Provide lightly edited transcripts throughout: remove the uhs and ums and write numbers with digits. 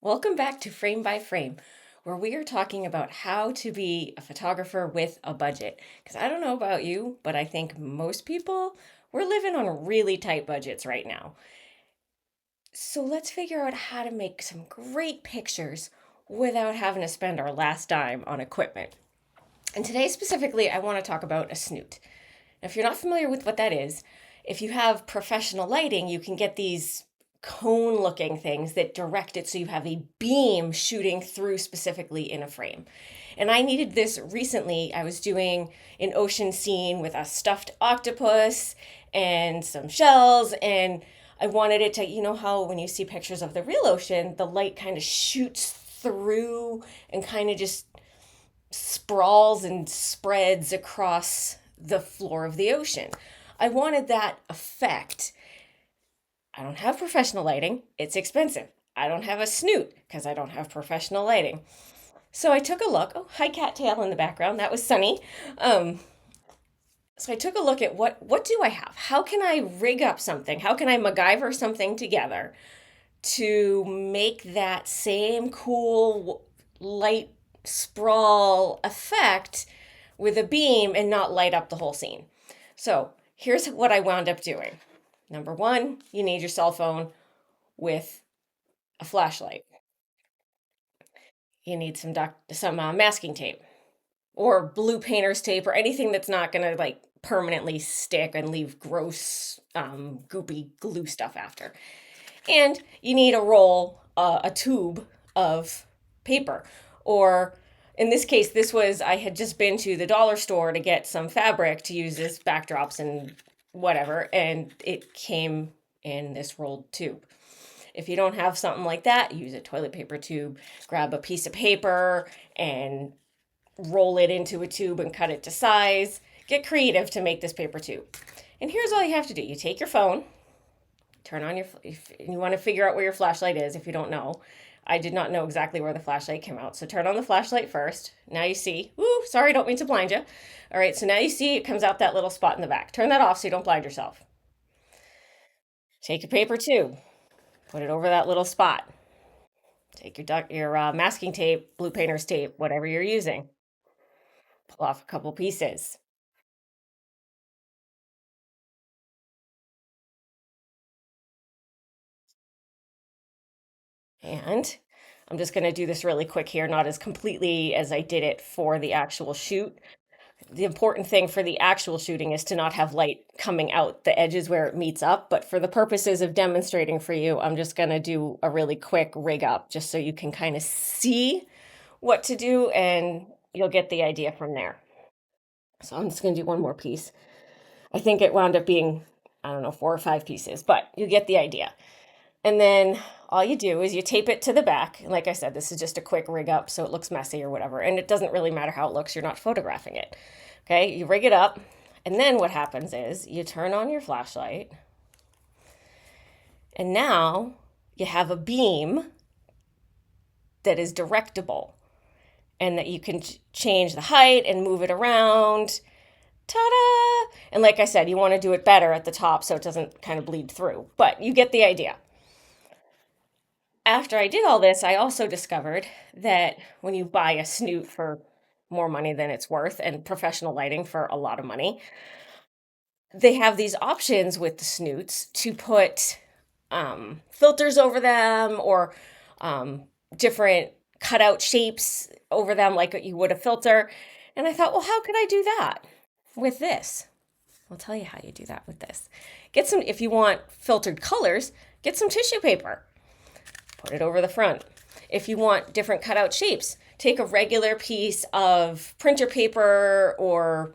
Welcome back to Frame by Frame, where we are talking about how to be a photographer with a budget. Because I don't know about you, but I think most people, we're living on really tight budgets right now. So let's figure out how to make some great pictures without having to spend our last dime on equipment. And today, specifically, I want to talk about a snoot. Now, if you're not familiar with what that is, if you have professional lighting, you can get these cone looking things that direct it so you have a beam shooting through specifically in a frame. And I needed this recently. I was doing an ocean scene with a stuffed octopus and some shells, and I wanted it to, you know, how when you see pictures of the real ocean, the light kind of shoots through and kind of just sprawls and spreads across the floor of the ocean. I wanted that effect. I don't have professional lighting. It's expensive. I don't have a snoot because I don't have professional lighting. So I took a look. Oh, hi, cattail in the background. That was Sunny. Um, so I took a look at what do I have? How can I rig up something? How can I MacGyver something together to make that same cool light sprawl effect with a beam and not light up the whole scene? So here's what I wound up doing. Number one, you need your cell phone with a flashlight. You need some masking tape or blue painter's tape or anything that's not going to like permanently stick and leave gross goopy glue stuff after. And you need a tube of paper. Or in this case, I had just been to the dollar store to get some fabric to use as backdrops and whatever, and it came in this rolled tube. If you don't have something like that, use a toilet paper tube, grab a piece of paper and roll it into a tube and cut it to size. Get creative to make this paper tube. And here's all you have to do. You take your phone, turn on if you want to figure out where your flashlight is if you don't know. I did not know exactly where the flashlight came out. So turn on the flashlight first. Now you see, ooh, sorry, don't mean to blind you. All right, so now you see it comes out that little spot in the back. Turn that off so you don't blind yourself. Take your paper tube, put it over that little spot. Take your masking tape, blue painter's tape, whatever you're using. Pull off a couple pieces. And I'm just going to do this really quick here, not as completely as I did it for the actual shoot. The important thing for the actual shooting is to not have light coming out the edges where it meets up. But for the purposes of demonstrating for you, I'm just going to do a really quick rig up just so you can kind of see what to do and you'll get the idea from there. So I'm just going to do one more piece. I think it wound up being, I don't know, 4 or 5 pieces, but you get the idea. And then all you do is you tape it to the back. And like I said, this is just a quick rig up so it looks messy or whatever. And it doesn't really matter how it looks, you're not photographing it. Okay, you rig it up. And then what happens is you turn on your flashlight. And now you have a beam that is directable and that you can change the height and move it around. Ta-da! And like I said, you want to do it better at the top so it doesn't kind of bleed through. But you get the idea. After I did all this, I also discovered that when you buy a snoot for more money than it's worth and professional lighting for a lot of money, they have these options with the snoots to put filters over them or different cutout shapes over them like you would a filter. And I thought, well, how could I do that with this? I'll tell you how you do that with this. If you want filtered colors, get some tissue paper. Put it over the front. If you want different cutout shapes, take a regular piece of printer paper or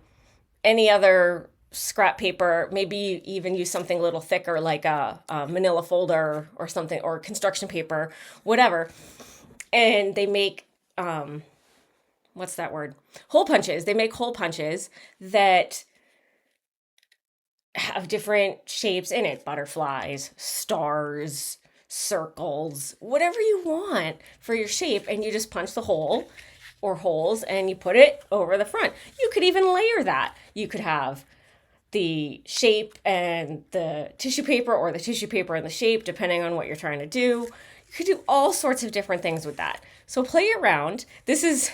any other scrap paper, maybe even use something a little thicker like a manila folder or something, or construction paper, whatever. And they make, what's that word? Hole punches. They make hole punches that have different shapes in it, butterflies, stars, circles, whatever you want for your shape, and you just punch the hole or holes and you put it over the front. You could even layer that. You could have the shape and the tissue paper, or the tissue paper and the shape, depending on what you're trying to do. You could do all sorts of different things with that. So play around. This is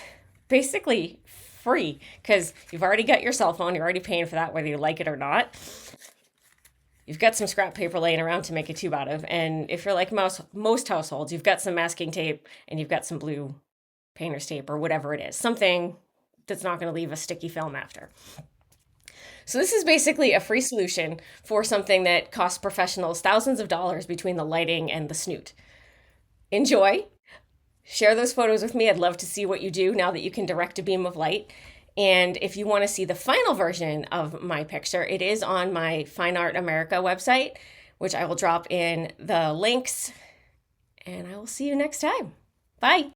basically free because you've already got your cell phone. You're already paying for that, whether you like it or not. You've got some scrap paper laying around to make a tube out of. And if you're like most households, you've got some masking tape and you've got some blue painter's tape or whatever it is, something that's not going to leave a sticky film after. So this is basically a free solution for something that costs professionals thousands of dollars between the lighting and the snoot. Enjoy. Share those photos with me. I'd love to see what you do now that you can direct a beam of light. And if you want to see the final version of my picture, it is on my Fine Art America website, which I will drop in the links. And I will see you next time. Bye.